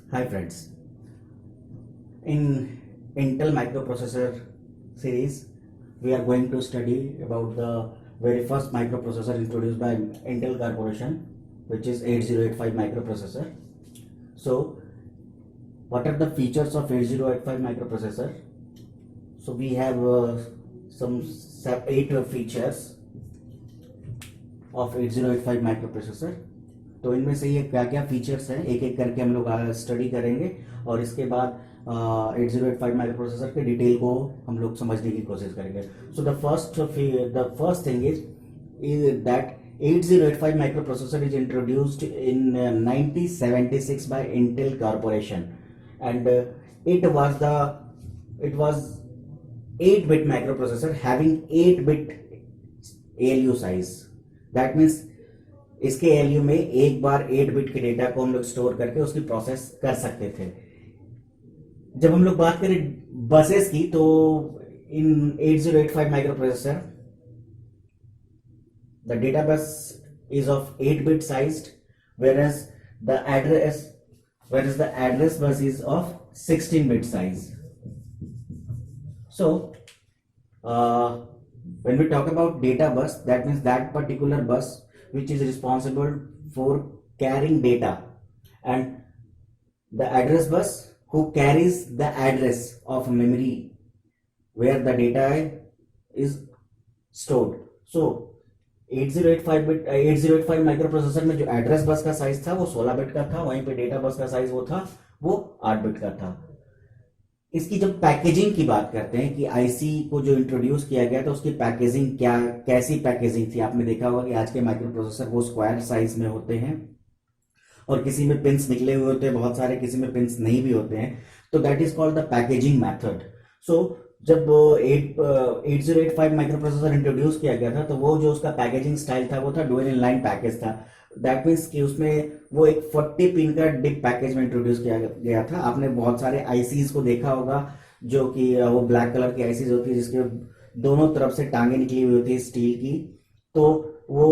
Hi friends, in Intel microprocessor series we are going to study about the very first microprocessor introduced by Intel Corporation, which is 8085 microprocessor. So what are the features of 8085 microprocessor? So we have some 8 features of 8085 microprocessor. तो इनमें से ये क्या क्या features हैं एक एक करके हम लोग स्टडी करेंगे और इसके बाद 8085 माइक्रोप्रोसेसर के डिटेल को हम लोग समझने की कोशिश करेंगे. So the first thing is that 8085 microprocessor is introduced in 1976 by Intel Corporation, and it was 8-bit microprocessor having 8-bit ALU size. That means इसके एलयू में एक बार 8 बिट के डेटा को हम लोग स्टोर करके उसकी प्रोसेस कर सकते थे. जब हम लोग बात करें बसेस की तो इन 8085 micro processor the data bus is of 8 bit sized whereas the address bus is of 16 bit size. So when we talk about data bus, that means that particular bus which is responsible for carrying data, and the address bus who carries the address of memory where the data is stored. So 8085 microprocessor में जो address bus का size था वो 16 bit का था, वहीं पे data bus का साइज वो था वो 8 बिट का था. इसकी जब पैकेजिंग की बात करते हैं कि आईसी को जो इंट्रोड्यूस किया गया था उसकी पैकेजिंग क्या कैसी पैकेजिंग थी. आपने देखा होगा कि आज के माइक्रो प्रोसेसर वो स्क्वायर साइज में होते हैं और किसी में पिंस निकले हुए होते हैं बहुत सारे, किसी में पिंस नहीं भी होते हैं. तो that is called the packaging method. So जब 8085 माइक्रो प्रोसेसर इंट्रोड्यूस किया गया था तो वो जो उसका पैकेजिंग स्टाइल था वो था डुअल इनलाइन पैकेज था. दैट मीन्स कि उसमें वो एक 40 पिन का डिप पैकेज में इंट्रोड्यूस किया गया था. आपने बहुत सारे आईसीज को देखा होगा जो कि वो ब्लैक कलर की आईसीज होती है जिसके दोनों तरफ से टांगे निकली हुई होती है स्टील की. तो वो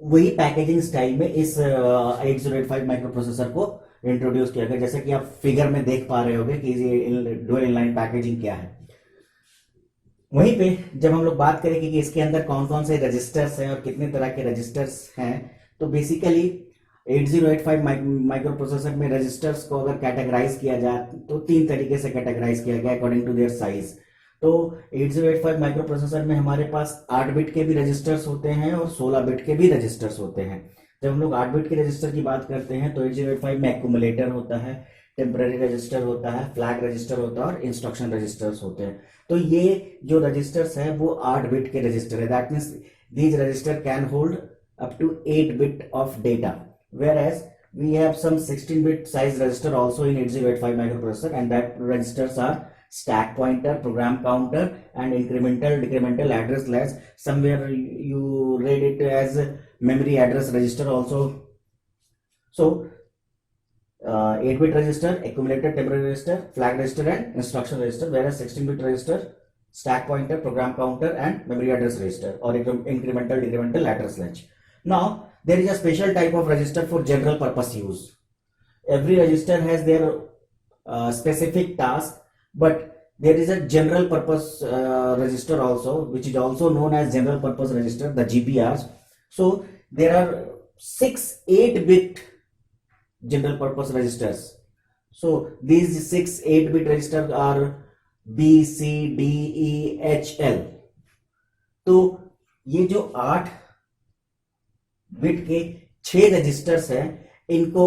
वही पैकेजिंग स्टाइल में इस 8085 माइक्रो प्रोसेसर को इंट्रोड्यूस किया गया, जैसे कि आप फिगर में देख पा रहे होंगे कि ये डुअल इनलाइन पैकेजिंग क्या है. वहीं पे जब हम लोग बात करेंगे कि इसके अंदर कौन कौन से रजिस्टर्स हैं और कितने तरह के रजिस्टर्स हैं, तो बेसिकली 8085 माइक्रो प्रोसेसर में रजिस्टर्स को अगर कैटेगराइज किया जाए तो 3 तरीके से कैटेगराइज किया गया अकॉर्डिंग टू देयर साइज. तो 8085 माइक्रो प्रोसेसर में हमारे पास 8 बिट के भी रजिस्टर्स होते हैं और 16 बिट के भी रजिस्टर्स होते हैं. जब हम लोग 8 बिट के रजिस्टर की बात करते हैं तो 8085 में एक्यूमुलेटर होता है, टेम्पररी रजिस्टर होता है, फ्लैग रजिस्टर होता है और इंस्ट्रक्शन रजिस्टर्स होते हैं. तो ये जो रजिस्टर्स है वो 8 बिट के रजिस्टर है. That means these register can hold up to 8 bit of data, whereas we have some 16 bit size register also in 8085 microprocessor, and that registers are stack pointer, program counter, and incremental decremental address latch. Somewhere you read it as memory address register also. So 8 bit register, accumulator, temporary register, flag register, and instruction register, whereas 16 bit register, stack pointer, program counter, and memory address register or incremental decremental address latch. Now there is a special type of register for general purpose use. Every register has their specific task, but there is a general purpose register also, which is also known as general purpose register, the GPRs. So there are 6 8-bit general purpose registers. So these 6 8-bit registers are B, C, D, E, H, L. तो ये जो 8 bit के 6 registers हैं इनको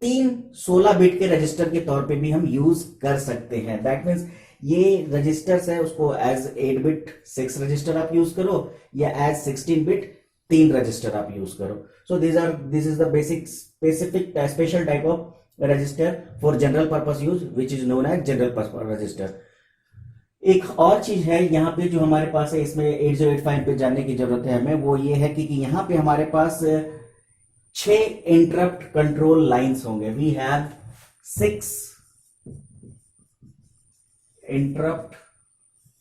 3 16 bit के register के तौर पे भी हम यूज कर सकते हैं. दैट मीन्स ये रजिस्टर्स है उसको एज 8 बिट 6 रजिस्टर आप यूज करो या एज 16 बिट 3 रजिस्टर आप यूज करो. So this is the basic specific special type of register for general purpose use which is known as general purpose register. एक और चीज है यहाँ पे जो हमारे पास है, इसमें 8085 पे जानने की जरूरत है हमें, वो ये है कि यहाँ पे हमारे पास 6 इंटरप्ट कंट्रोल लाइंस होंगे. We have 6 interrupt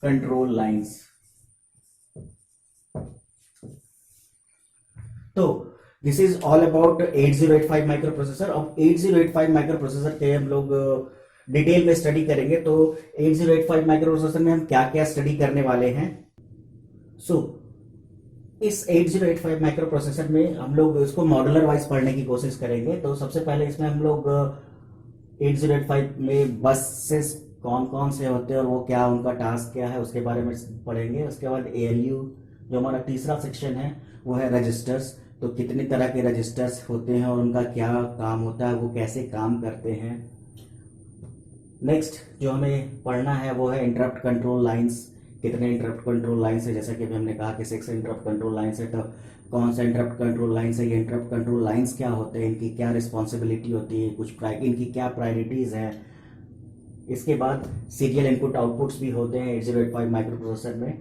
control lines. तो this is all about 8085 microprocessor. अब 8085 माइक्रो प्रोसेसर के हम लोग डिटेल में स्टडी करेंगे। तो 8085 माइक्रो प्रोसेसर में हम क्या क्या स्टडी करने वाले हैं। इस 8085 माइक्रो प्रोसेसर में हम लोग इसको मॉड्यूलर वाइज पढ़ने की कोशिश करेंगे। तो सबसे पहले इसमें हम लोग 8085 में बसेस कौन कौन से होते हैं और वो क्या, उनका टास्क क्या है, उसके बारे में पढ़ेंगे। उसके बाद ALU जो हमारा तीसरा सेक्शन है वो है रजिस्टर्स। तो कितने तरह के रजिस्टर्स होते हैं और उनका क्या काम होता है, वो कैसे काम करते हैं। नेक्स्ट जो हमें पढ़ना है वो है इंटरप्ट कंट्रोल लाइंस। कितने इंटरप्ट कंट्रोल लाइंस है, जैसा कि अभी हमने कहा कि 6 इंटरप्ट कंट्रोल लाइंस है। तो कौन सा इंटरप्ट कंट्रोल लाइंस है, ये इंटरप्ट कंट्रोल लाइंस क्या होते हैं, इनकी क्या रिस्पॉन्सिबिलिटी होती है, इनकी क्या प्रायोरिटीज है। इसके बाद सीरियल इनपुट आउटपुट्स भी होते हैं 8085 माइक्रो प्रोसेसर में।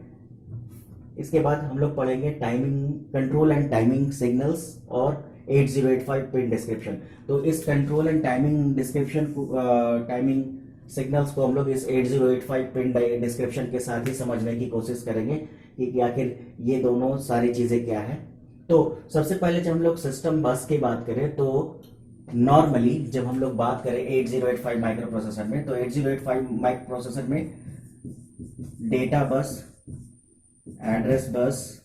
इसके बाद हम लोग पढ़ेंगे timing control and timing signals और 8085 पिन डिस्क्रिप्शन। तो इस control and timing description timing signals को हम लोग इस 8085 पिन डिस्क्रिप्शन के साथ ही समझने की कोशिश करेंगे कि आखिर ये दोनों सारी चीजें क्या है। तो सबसे पहले जब हम लोग सिस्टम बस की बात करें तो नॉर्मली जब हम लोग बात करें 8085 माइक्रो प्रोसेसर में, तो 8085 माइक्रो प्रोसेसर में data bus, address bus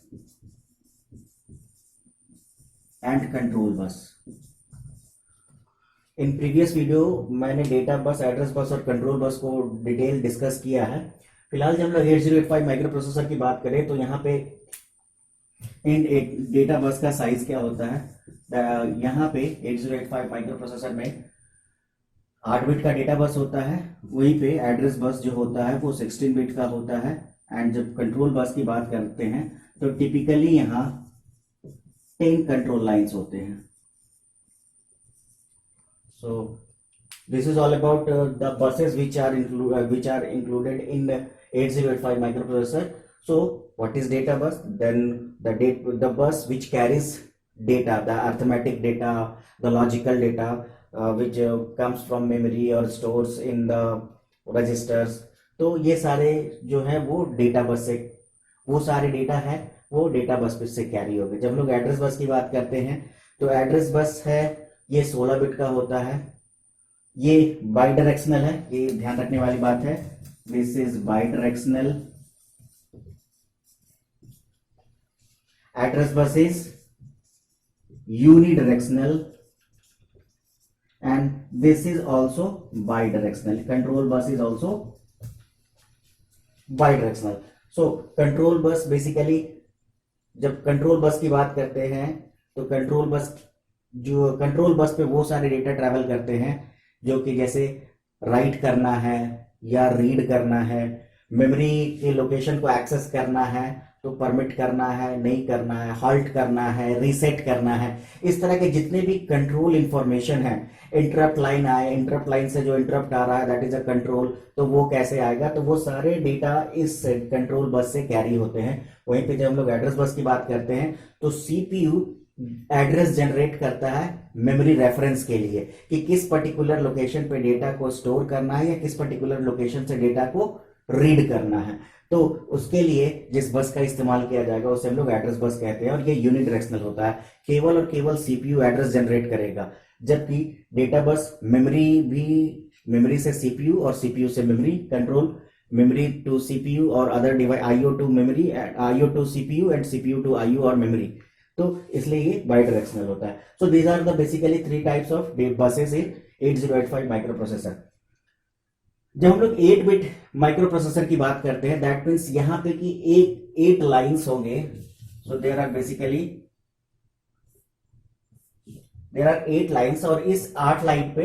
and control bus. In previous video मैंने डेटा बस, एड्रेस बस और कंट्रोल बस को डिटेल डिस्कस किया है। फिलहाल जब हम लोग 8085 माइक्रो प्रोसेसर की बात करें तो यहाँ पे इन डेटा बस का साइज क्या होता है। यहाँ पे 8085 माइक्रो प्रोसेसर में 8 बिट का डेटा बस होता है, वहीं पे एड्रेस बस जो होता है वो 16 बिट का होता है। एंड जब कंट्रोल बस की बात करते हैं तो टिपिकली यहाँ 10 कंट्रोल लाइंस होते हैं। So this is all about the buses which are included in the 8085 microprocessor. So what is data bus? Then the bus which carries data, the arithmetic data, the logical data, which comes from memory or stores in the registers. तो ये सारे जो है वो data bus से, वो सारे data है वो डेटा बस से कैरी हो गए। जब हम लोग एड्रेस बस की बात करते हैं तो एड्रेस बस है, ये 16 बिट का होता है, ये बाई डायरेक्शनल है, ये ध्यान रखने वाली बात है। This is by directional. Address bus is unidirectional and this is also by directional. Control bus is also by directional. So control bus basically, जब कंट्रोल बस की बात करते हैं तो कंट्रोल बस पे वो सारे डेटा ट्रैवल करते हैं जो कि जैसे राइट करना है या रीड करना है, मेमोरी के लोकेशन को एक्सेस करना है तो परमिट करना है, नहीं करना है, हॉल्ट करना है, रीसेट करना है। इस तरह के जितने भी कंट्रोल इंफॉर्मेशन है, इंटरप्ट लाइन आए, इंटरप्ट लाइन से जो इंटरप्ट आ रहा है दैट इज अ कंट्रोल, तो वो कैसे आएगा, तो वो सारे डेटा इस कंट्रोल बस से कैरी होते हैं। वहीं पे जब हम लोग एड्रेस बस की बात करते हैं तो CPU एड्रेस जनरेट करता है मेमोरी रेफरेंस के लिए कि किस पर्टिकुलर लोकेशन पे डेटा को स्टोर करना है या किस पर्टिकुलर लोकेशन से डेटा को रीड करना है। तो उसके लिए जिस बस का इस्तेमाल किया जाएगा उसे हम लोग एड्रेस बस कहते हैं और ये यूनिडायरेक्शनल होता है। केवल और केवल CPU एड्रेस जनरेट करेगा, जबकि डेटा बस मेमोरी से CPU और CPU से memory, control memory to CPU और other device, IO to memory, IO to CPU and CPU to IO और मेमोरी। तो इसलिए ये बाई डायरेक्शनल होता है। So these are the basically 3 types of buses in 8085 microprocessor. जब हम लोग 8 बिट माइक्रो प्रोसेसर की बात करते हैं दैट मीन्स यहाँ पे कि 8 लाइंस होंगे। सो देयर आर 8 लाइंस और इस 8 लाइन पे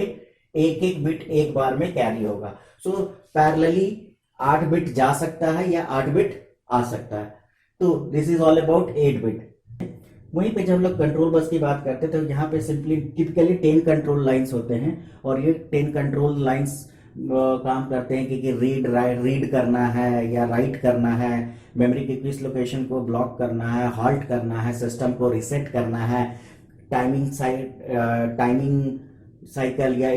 एक बिट एक बार में कैरी होगा। सो पैरेलली 8 बिट जा सकता है या 8 बिट आ सकता है। तो this is all about 8 bit. वहीं पे जब हम लोग कंट्रोल बस की बात करते हैं तो यहाँ पे सिंपली टिपिकली 10 कंट्रोल लाइंस होते हैं और ये 10 कंट्रोल लाइंस काम करते हैं कि रीड करना है या राइट करना है, मेमोरी की किस लोकेशन को ब्लॉक करना है, हॉल्ट करना है, सिस्टम को रीसेट करना है, टाइमिंग साइकिल या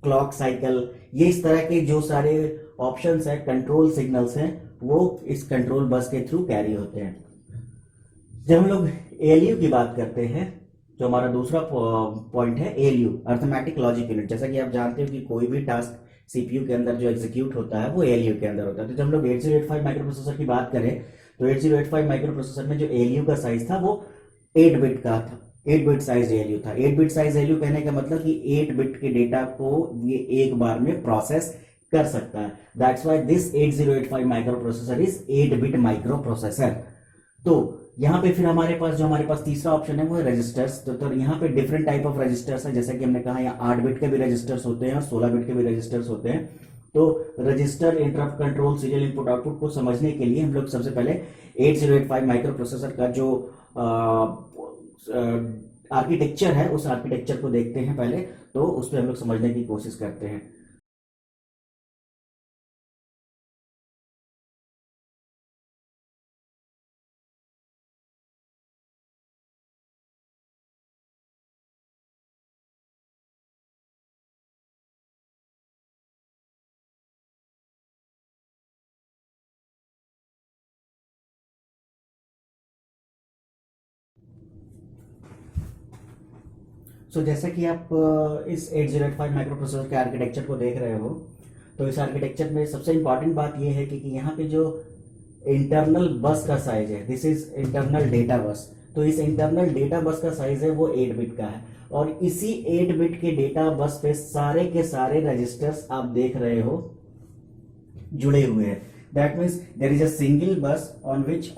क्लॉक साइकिल, ये इस तरह के जो सारे ऑप्शंस है, कंट्रोल सिग्नल्स हैं, वो इस कंट्रोल बस के थ्रू कैरी होते हैं। जब हम लोग एएलयू की बात करते हैं, जो हमारा दूसरा पॉइंट है एएलयू, अर्थमेटिक लॉजिक यूनिट। जैसा कि आप जानते हो कि कोई भी टास्क सीपीयू के अंदर जो एग्जीक्यूट होता है वो एएलयू के अंदर होता है। तो जब हम लोग 8085 माइक्रो प्रोसेसर की बात करें तो 8085 माइक्रो प्रोसेसर में जो एएलयू का साइज था वो 8 बिट का था, 8 बिट साइज एएलयू था। 8 बिट साइज एएलयू कहने का मतलब कि 8 बिट के डेटा को ये एक बार में प्रोसेस कर सकता है। That's why this 8085 micro processor is 8 bit micro processor. तो यहाँ पे फिर हमारे पास तीसरा ऑप्शन है वो है रजिस्टर्स। तो यहाँ पे डिफरेंट टाइप ऑफ रजिस्टर्स है, जैसा कि हमने कहा यहाँ 8 बिट के भी रजिस्टर्स होते हैं और 16 बिट के भी रजिस्टर्स होते हैं। तो register, interrupt control, serial input output को समझने के लिए हम लोग सबसे पहले 8085 माइक्रो प्रोसेसर का जो आर्किटेक्चर है उस आर्किटेक्चर को देखते हैं पहले, तो उस पर हम लोग समझने की कोशिश करते हैं। जैसा कि आप इस 8085 माइक्रो प्रोसेसर के आर्किटेक्चर को देख रहे हो, तो इस आर्किटेक्चर में सबसे इंपॉर्टेंट बात यह है कि यहाँ पे जो इंटरनल बस का साइज है, this is internal data bus. तो इस इंटरनल डेटा बस का साइज है वो 8 बिट का है, और इसी 8 बिट के डेटा बस पे सारे के सारे रजिस्टर्स आप देख रहे हो जुड़े हुए हैं। That means there is a single bus on which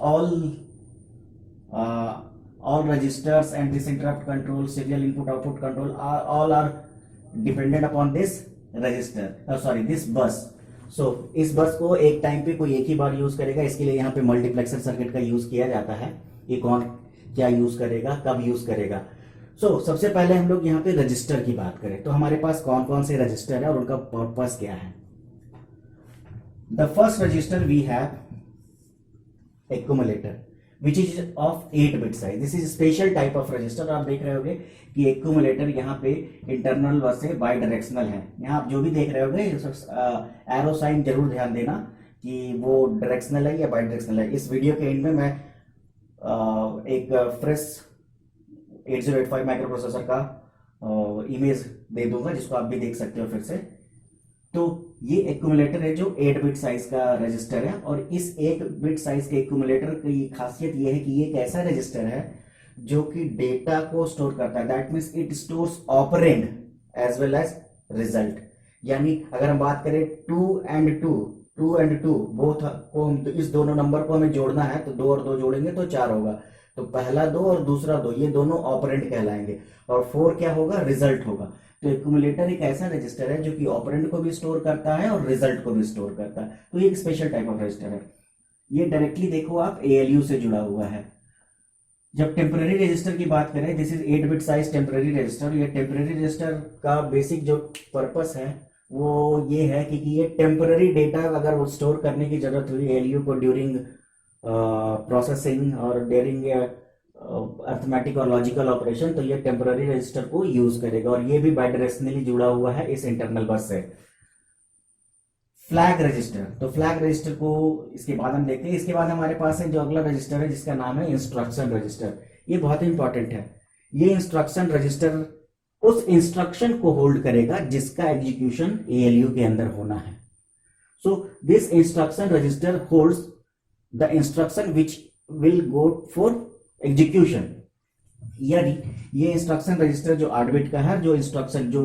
all registers and this interrupt control, serial input output control all are dependent upon this register, this bus. So इस बस को एक टाइम पे कोई एक ही बार यूज करेगा, इसके लिए यहाँ पे मल्टीप्लेक्सर सर्किट का यूज किया जाता है। ये कौन क्या यूज करेगा, कब यूज करेगा। सबसे पहले हम लोग यहाँ पे रजिस्टर की बात करें तो हमारे पास कौन कौन से रजिस्टर है और उनका पर्पस क्या है। The first register we have accumulator which is of 8 bit size. This is special type of register। आप देख रहे होगे कि एक्यूमुलेटर यहाँ पे इंटरनल बस से बाई डायरेक्शनल है। यहाँ आप जो भी देख रहे होगे एरो साइन जरूर ध्यान देना कि वो डायरेक्शनल है या बाई डायरेक्शनल है। इस वीडियो के एंड में मैं एक फ्रेश 8085 माइक्रो प्रोसेसर का इमेज दे दूंगा जिसको आप भी देख सकते हो फिर से। तो ये एक्यूमुलेटर है जो 8 बिट साइज का रजिस्टर है, और इस 8 बिट साइज के एक्यूमुलेटर की खासियत ये है कि ये एक ऐसा रजिस्टर है जो कि डेटा को स्टोर करता है। That means it stores operand as well as result. यानी अगर हम बात करें 2 and 2 बोथ को, हम तो इस दोनों नंबर को हमें जोड़ना है तो 2 और 2 जोड़ेंगे तो 4 होगा। तो पहला 2 और दूसरा 2 ये दोनों ऑपरेंड कहलाएंगे, और 4 क्या होगा, रिजल्ट होगा। तो एक्यूमुलेटर एक ऐसा रजिस्टर है जो कि ऑपरेंड को भी स्टोर करता है और रिजल्ट को भी स्टोर करता है। तो ये एक स्पेशल टाइप ऑफ रजिस्टर है। ये डायरेक्टली देखो आप एएलयू से जुड़ा हुआ है। जब टेम्पररी रजिस्टर की बात करें, this is 8 bit size temporary register. ये टेम्पररी रजिस्टर का बेसिक जो पर्पस है वो ये है कि ये टेम्पररी डेटा अगर वो स्टोर करने की जरूरत हुई एएलयू को ड्यूरिंग प्रोसेसिंग और ड्यूरिंग अर्थमेटिक और लॉजिकल ऑपरेशन, तो ये टेम्पररी रजिस्टर को यूज करेगा, और ये भी बाइडायरेक्शनली जुड़ा हुआ है इस इंटरनल बस से। फ्लैग रजिस्टर, तो फ्लैग रजिस्टर को इसके बाद हम देखते हैं। इसके बाद हमारे पास है जो अगला रजिस्टर है जिसका नाम है इंस्ट्रक्शन रजिस्टर। ये बहुत इंपॉर्टेंट है। ये इंस्ट्रक्शन रजिस्टर उस इंस्ट्रक्शन को होल्ड करेगा जिसका एग्जीक्यूशन एएलयू के अंदर होना है। So this instruction register holds the instruction which will go for execution. यानी ये इंस्ट्रक्शन रजिस्टर जो 8 बिट का है, जो इंस्ट्रक्शन जो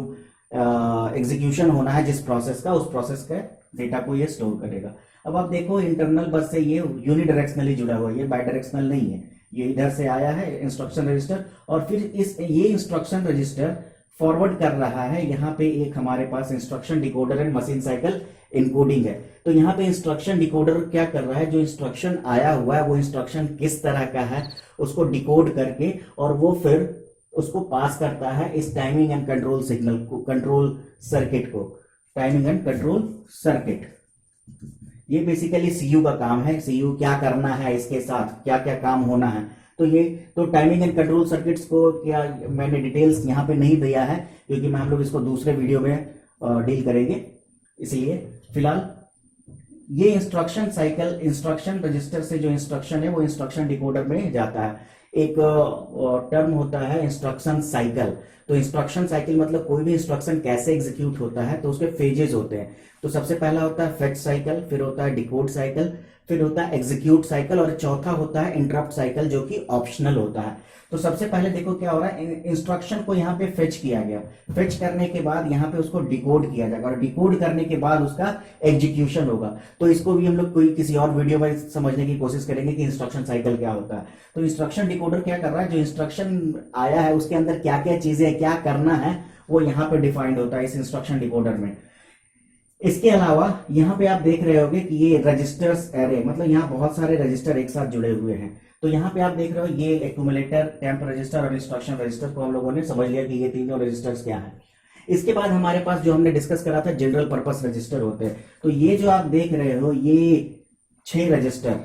एग्जीक्यूशन होना है जिस प्रोसेस का, उस प्रोसेस का डेटा को ये स्टोर करेगा। अब आप देखो इंटरनल बस से ये यूनिडायरेक्शनली जुड़ा हुआ है, ये बाइडायरेक्शनल नहीं है। ये इधर से आया है इंस्ट्रक्शन रजिस्टर, और फिर ये इंस्ट्रक्शन रजिस्टर फॉरवर्ड कर रहा है। यहाँ पे एक हमारे पास instruction decoder and machine cycle encoding है। तो यहाँ पे इंस्ट्रक्शन डिकोडर क्या कर रहा है, जो इंस्ट्रक्शन आया हुआ है वो इंस्ट्रक्शन किस तरह का है उसको डिकोड करके, और वो फिर उसको पास करता है इस टाइमिंग एंड कंट्रोल सिग्नल को, कंट्रोल सर्किट को, टाइमिंग एंड कंट्रोल सर्किट। ये बेसिकली सीयू का काम है। सीयू क्या करना है, इसके साथ क्या क्या काम होना है। तो टाइमिंग एंड कंट्रोल सर्किट्स को क्या मैंने डिटेल्स यहाँ पे नहीं दिया है क्योंकि मैं हम लोग इसको दूसरे वीडियो में डील करेंगे, इसलिए फिलहाल ये इंस्ट्रक्शन साइकिल, इंस्ट्रक्शन रजिस्टर से जो इंस्ट्रक्शन है वो इंस्ट्रक्शन डिकोडर में जाता है। एक टर्म होता है इंस्ट्रक्शन साइकिल। तो इंस्ट्रक्शन साइकिल मतलब कोई भी इंस्ट्रक्शन कैसे एग्जीक्यूट होता है, तो उसके फेजेस होते हैं। तो सबसे पहला होता है फेच साइकिल, फिर होता है डिकोड साइकिल, फिर होता है एग्जीक्यूट साइकिल, और चौथा होता है इंटरप्ट साइकिल जो कि ऑप्शनल होता है। तो सबसे पहले देखो क्या हो रहा है, इंस्ट्रक्शन को यहाँ पे फेच किया गया, फेच करने के बाद यहाँ पे उसको डिकोड किया जाएगा, और डिकोड करने के बाद उसका एग्जीक्यूशन होगा। तो इसको भी हम लोग कोई किसी और वीडियो में समझने की कोशिश करेंगे कि इंस्ट्रक्शन साइकिल क्या होता है। तो इंस्ट्रक्शन डिकोडर क्या कर रहा है, जो इंस्ट्रक्शन आया है उसके अंदर क्या क्या चीजें क्या करना है वो यहाँ पे डिफाइंड होता है इस इंस्ट्रक्शन डिकोडर में। इसके अलावा यहाँ पे आप देख रहे होंगे कि ये रजिस्टर्स एरे, मतलब यहाँ बहुत सारे रजिस्टर एक साथ जुड़े हुए हैं। तो यहाँ पे आप देख रहे हो ये एक्यूमुलेटर, टेम्प रजिस्टर और इंस्ट्रक्शन रजिस्टर को हम लोगों ने समझ लिया कि ये तीनों रजिस्टर्स क्या है। इसके बाद हमारे पास जो हमने डिस्कस करा था जनरल पर्पस रजिस्टर होते हैं। तो ये जो आप देख रहे हो ये 6 रजिस्टर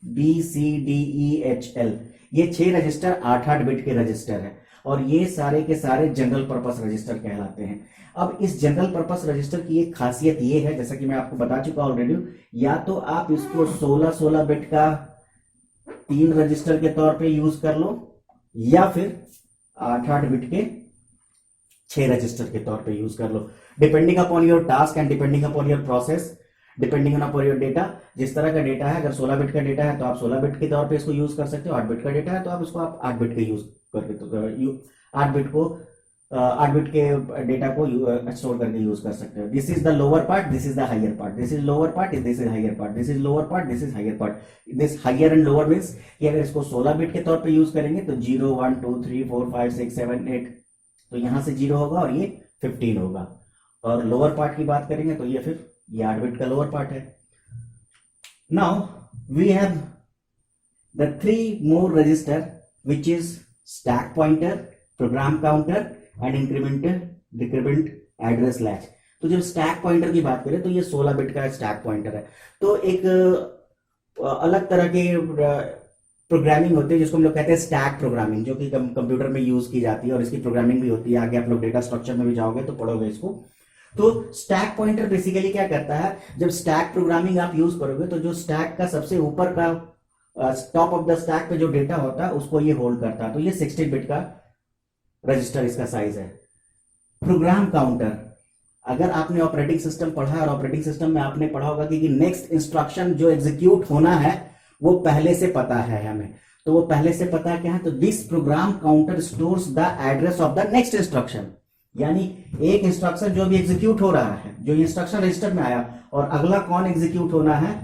BCDEHL, ये 6 रजिस्टर 8-8 बिट के रजिस्टर है, और ये सारे के सारे जनरल पर्पस रजिस्टर कहलाते हैं। अब इस जनरल पर्पस रजिस्टर की एक खासियत ये है, जैसा कि मैं आपको बता चुका ऑलरेडी, या तो आप इसको 16-16 बिट का 3 रजिस्टर के तौर पे यूज कर लो, या फिर 8-8 बिट के 6 रजिस्टर के तौर पे यूज कर लो, depending upon your task and depending upon your process, depending upon your data. जिस तरह का डेटा है, अगर 16 बिट का डेटा है तो आप 16 बिट के तौर पे इसको यूज कर सकते हो, 8 बिट का डेटा है तो आप इसको 8 बिट के यूज करके, तो 8 बिट के डेटा को स्टोर करके यूज कर सकते हो। This is the lower part, this is the higher part, this is lower part, this is higher part, this is lower part, this is higher part. This higher and lower means कि अगर इसको 16 bit के तौर पे use करेंगे तो 0 1 2 3 4 5 6 7 8, तो यहां से 0 होगा और ये 15 होगा। और लोअर पार्ट की बात करेंगे तो ये 8 बिट का लोअर पार्ट है। Now we have the 3 more register which is stack pointer, program counter and decrement address latch। तो जब स्टैक पॉइंटर की बात करें तो ये 16 बिट का स्टैक पॉइंटर है। तो एक अलग तरह के प्रोग्रामिंग होती है जिसको हम लोग कहते हैं स्टैक प्रोग्रामिंग, जो कि कंप्यूटर में यूज की जाती है, और इसकी प्रोग्रामिंग भी होती है। आगे आप लोग डेटा स्ट्रक्चर में भी जाओगे तो पढ़ोगे इसको। तो स्टैक पॉइंटर बेसिकली क्या करता है, जब स्टैक प्रोग्रामिंग आप यूज करोगे तो जो स्टैक का सबसे ऊपर का टॉप ऑफ द स्टैक पे जो डेटा होता है उसको ये होल्ड करता है। तो ये 16 बिट का रजिस्टर इसका साइज है। प्रोग्राम काउंटर, अगर आपने ऑपरेटिंग सिस्टम पढ़ा है और ऑपरेटिंग सिस्टम में आपने पढ़ा होगा कि नेक्स्ट इंस्ट्रक्शन जो एग्जीक्यूट होना है वो पहले से पता है हमें, तो वो पहले से पता क्या है, तो this program counter stores the address of the next instruction. यानी एक इंस्ट्रक्शन जो भी एग्जीक्यूट हो रहा है, जो इंस्ट्रक्शन रजिस्टर में आया, और अगला कौन एग्जीक्यूट होना है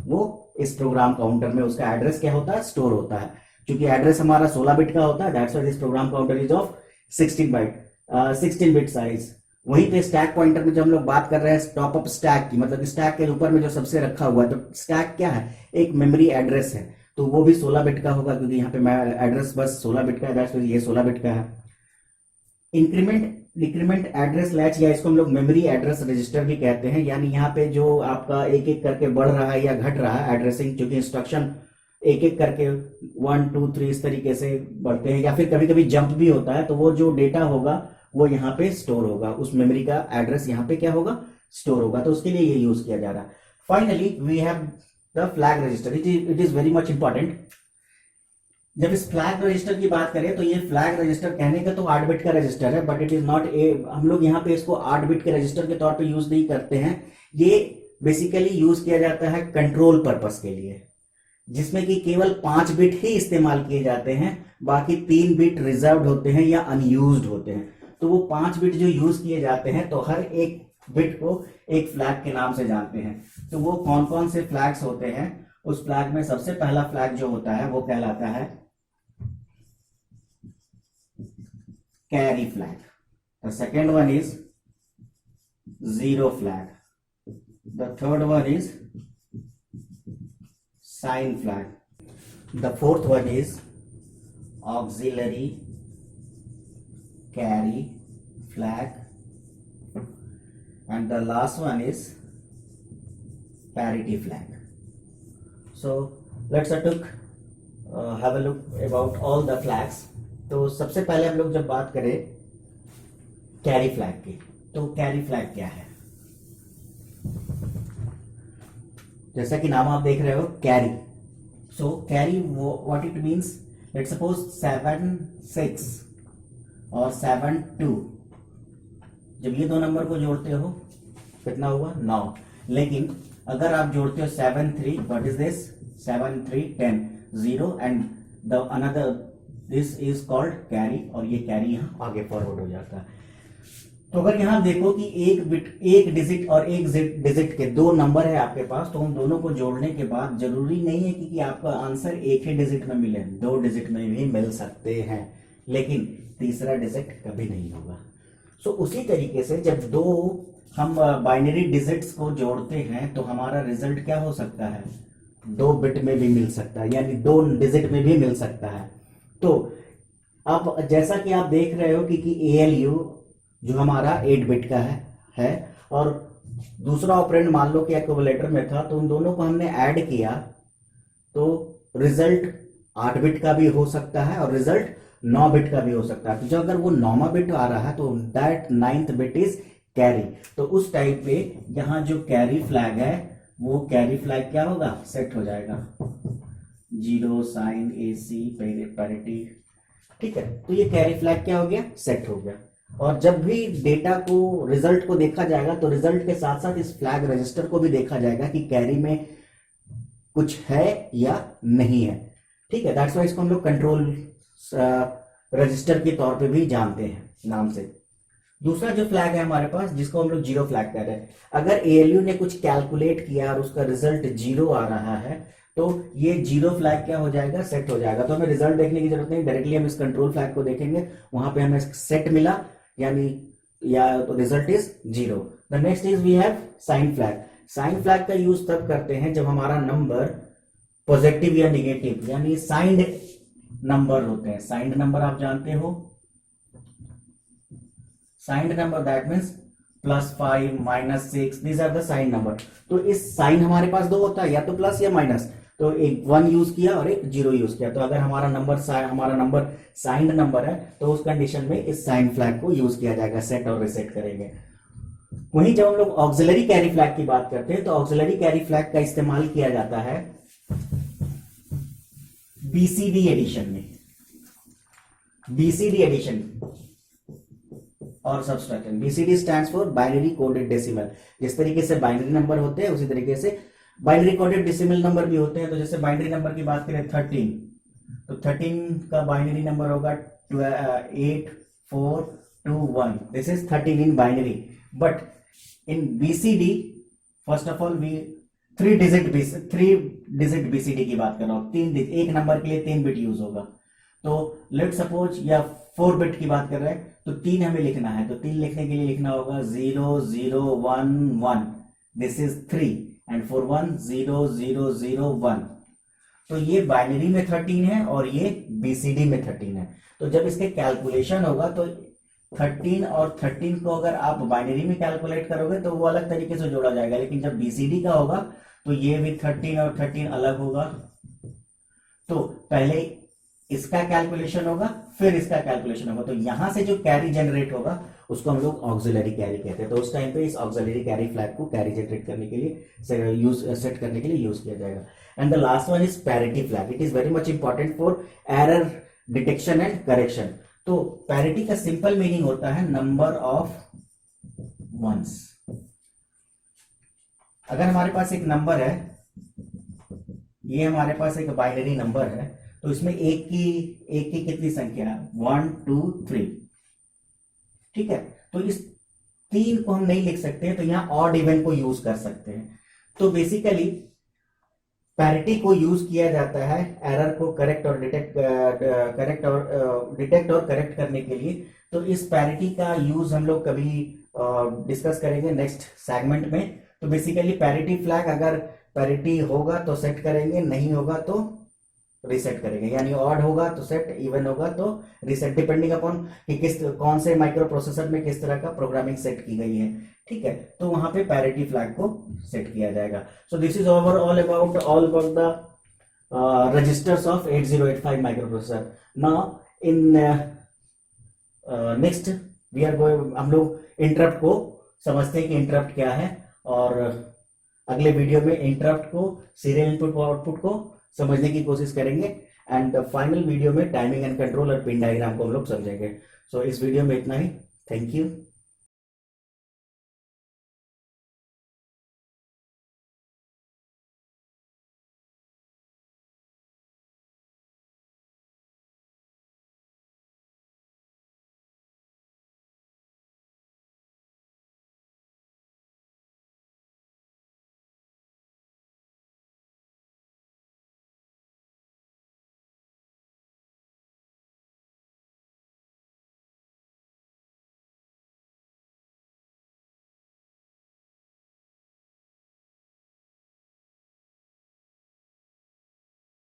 वो इस प्रोग्राम काउंटर में उसका एड्रेस क्या होता है, स्टोर होता है। क्योंकि एड्रेस हमारा 16 बिट का होता है, that's why this program counter is of 16 bit size. वहीं पे स्टैक पॉइंटर में जब हम लोग बात कर रहे हैं टॉप अप स्टैक की, मतलब स्टैक के ऊपर में जो सबसे रखा हुआ है, तो स्टैक क्या है, एक मेमोरी एड्रेस है, तो वो भी 16 बिट का होगा, क्योंकि यहाँ पे एड्रेस बस 16 बिट का है, दैट्स व्हाई ये 16 बिट का है। डिक्रीमेंट एड्रेस लैच, या इसको हम लोग मेमोरी एड्रेस रजिस्टर भी कहते हैं। यानी यहाँ पे जो आपका एक एक करके बढ़ रहा है या घट रहा है एड्रेसिंग, क्योंकि इंस्ट्रक्शन एक एक करके 1 2 3 इस तरीके से बढ़ते हैं, या फिर कभी कभी जंप भी होता है, तो वो जो डेटा होगा वो यहाँ पे स्टोर होगा, उस मेमोरी का एड्रेस यहाँ पे क्या होगा, स्टोर होगा। तो उसके लिए ये यूज किया जा रहा है। Finally we have the flag register, it is very much important. जब इस फ्लैग रजिस्टर की बात करें तो ये फ्लैग रजिस्टर कहने का तो 8 बिट का रजिस्टर है, बट इट इज नॉट हम लोग यहाँ पे इसको 8 बिट के रजिस्टर के तौर पे यूज नहीं करते हैं। ये बेसिकली यूज किया जाता है कंट्रोल पर्पस के लिए, जिसमें कि केवल 5 बिट ही इस्तेमाल किए जाते हैं, बाकी 3 बिट रिजर्व्ड होते हैं या अनयूज्ड होते हैं। तो वो 5 बिट जो यूज किए जाते हैं, तो हर एक बिट को एक फ्लैग के नाम से जानते हैं। तो वो कौन कौन से फ्लैग्स होते हैं, उस फ्लैग में सबसे पहला फ्लैग जो होता है वो कहलाता है carry flag. The second one is zero flag. The third one is sign flag. The fourth one is auxiliary carry flag. And the last one is parity flag. So let's have a look about all the flags. तो सबसे पहले हम लोग जब बात करें carry flag की, तो कैरी फ्लैग क्या है, जैसा कि नाम आप देख रहे हो carry. So carry what it means, let's suppose 7 6 और 7 2, जब ये दो नंबर को जोड़ते हो कितना हुआ 9। लेकिन अगर आप जोड़ते हो 7 3, what is this 7 3 10 0 and the another this is called carry, और ये कैरी यहाँ आगे फॉरवर्ड हो जाता है। तो अगर यहां देखो कि एक डिजिट और एक डिजिट के दो नंबर है आपके पास, तो उन दोनों को जोड़ने के बाद जरूरी नहीं है कि आपका आंसर एक ही डिजिट में मिले, दो डिजिट में भी मिल सकते हैं, लेकिन तीसरा डिजिट कभी नहीं होगा। सो उसी तरीके से जब दो हम बाइनरी डिजिट्स को जोड़ते हैं तो हमारा रिजल्ट क्या हो सकता है, 2 बिट में भी मिल सकता है, यानी 2 डिजिट में भी मिल सकता है। तो अब जैसा कि आप देख रहे हो कि ALU जो हमारा 8 बिट का है और दूसरा ऑपरेंड मान लो कि एक्यूमुलेटर में था, तो उन दोनों को हमने ऐड किया तो रिजल्ट 8 बिट का भी हो सकता है और रिजल्ट 9 बिट का भी हो सकता है। तो जो अगर वो 9वां बिट आ रहा है तो that 9th bit is carry. तो उस टाइप पे यहां जो कैरी फ्लैग है वो कैरी फ्लैग क्या होगा, सेट हो जाएगा, 0 साइन AC पैरिटी, ठीक है। तो ये कैरी फ्लैग क्या हो गया, सेट हो गया। और जब भी डेटा को रिजल्ट को देखा जाएगा तो रिजल्ट के साथ साथ इस फ्लैग रजिस्टर को भी देखा जाएगा कि कैरी में कुछ है या नहीं है, ठीक है। दैट्स व्हाई इसको हम लोग कंट्रोल रजिस्टर के तौर पे भी जानते हैं नाम से। दूसरा जो फ्लैग है हमारे पास जिसको हम लोग जीरो फ्लैग कह रहे हैं, अगर ALU ने कुछ कैलकुलेट किया और उसका रिजल्ट 0 आ रहा है तो ये जीरो फ्लैग क्या हो जाएगा, सेट हो जाएगा। तो हमें रिजल्ट देखने की जरूरत नहीं, डायरेक्टली हम इस कंट्रोल फ्लैग को देखेंगे, वहां पे हमें सेट मिला यानी या तो result is 0। The next is we have sign flag. Sign flag का यूज तब करते हैं जब हमारा नंबर पॉजिटिव या निगेटिव यानी साइंड नंबर होते हैं। साइंड नंबर आप जानते हो, signed number that means +5 -6, these are the sign number. तो इस साइन हमारे पास दो होता है, या तो प्लस या माइनस, तो एक 1 यूज किया और एक 0 यूज किया। तो अगर हमारा नंबर साइंड नंबर है तो उस कंडीशन में इस साइन फ्लैग को यूज किया जाएगा, सेट और रिसेट करेंगे। वहीं जब हम लोग ऑक्सिलरी कैरी फ्लैग की बात करते हैं तो ऑक्सिलरी कैरी फ्लैग का इस्तेमाल किया जाता है BCD एडिशन में, BCD एडिशन और subtraction. BCD stands for binary coded decimal. जिस तरीके से बाइनरी नंबर होते हैं उसी तरीके से बाइनरी कोडेड डेसिमल नंबर भी होते हैं। तो जैसे बाइनरी नंबर की बात करें 13, तो 13 का बाइनरी नंबर होगा 8 4 2 1, this is 13 in binary. But in BCD first of all we 3 digit BCD की बात कर रहा हूं, एक नंबर के लिए 3 बिट यूज होगा। तो लेट सपोज या 4 बिट की बात कर रहे हैं तो 3 हमें लिखना है, तो 3 लिखने के लिए लिखना होगा 0 0 1 1, दिस इज 3 एंड फॉर 1 0 0 0 1। तो ये बाइनरी में 13 है और ये BCD में 13 है। तो जब इसके कैलकुलेशन होगा तो 13 और 13 को अगर आप बाइनरी में कैलकुलेट करोगे तो वो अलग तरीके से जोड़ा जाएगा, लेकिन जब BCD का होगा तो ये भी 13 और 13 अलग होगा। तो पहले इसका कैलकुलेशन होगा फिर इसका कैलकुलेशन होगा, तो यहां से जो कैरी जनरेट होगा उसको हम लोग ऑक्सिलरी कैरी कहते हैं। तो उस टाइम पे इस ऑक्सिलरी कैरी फ्लैग को कैरी जनरेट करने के लिए सेट करने के लिए यूज किया जाएगा। And the last one is parity flag. It is very much important for error detection and correction. तो पैरिटी का सिंपल मीनिंग होता है नंबर ऑफ वंस। अगर हमारे पास एक नंबर है, ये हमारे पास एक बाइनरी नंबर है, तो इसमें एक की कितनी संख्या है, 1 2 3, ठीक है। तो इस 3 को हम नहीं लिख सकते, तो यहां ऑड इवन को यूज कर सकते हैं। तो बेसिकली पैरिटी को यूज किया जाता है एरर को डिटेक्ट और करेक्ट करने के लिए। तो इस पैरिटी का यूज हम लोग कभी डिस्कस करेंगे नेक्स्ट सेगमेंट में। तो बेसिकली पैरिटी फ्लैग, अगर पैरिटी होगा तो सेट करेंगे, नहीं होगा तो रिसेट करेंगे, यानी ऑड होगा तो सेट, इवन होगा तो रिसेट, डिपेंडिंग अपॉन कि कौन से माइक्रो प्रोसेसर में किस तरह का प्रोग्रामिंग सेट की गई है, ठीक है। तो वहां पे पैरिटी फ्लैग को सेट किया जाएगा। So this is all about the registers of 8085 microprocessor. Now in next we are going, हम लोग इंटरप्ट को समझते हैं कि इंटरप्ट क्या है, और अगले वीडियो में इंटरप्ट को, सीरियल इनपुट और आउटपुट को समझने की कोशिश करेंगे। एंड फाइनल वीडियो में टाइमिंग एंड कंट्रोल और पिन डायग्राम को हम लोग समझेंगे। सो इस वीडियो में इतना ही। Thank you.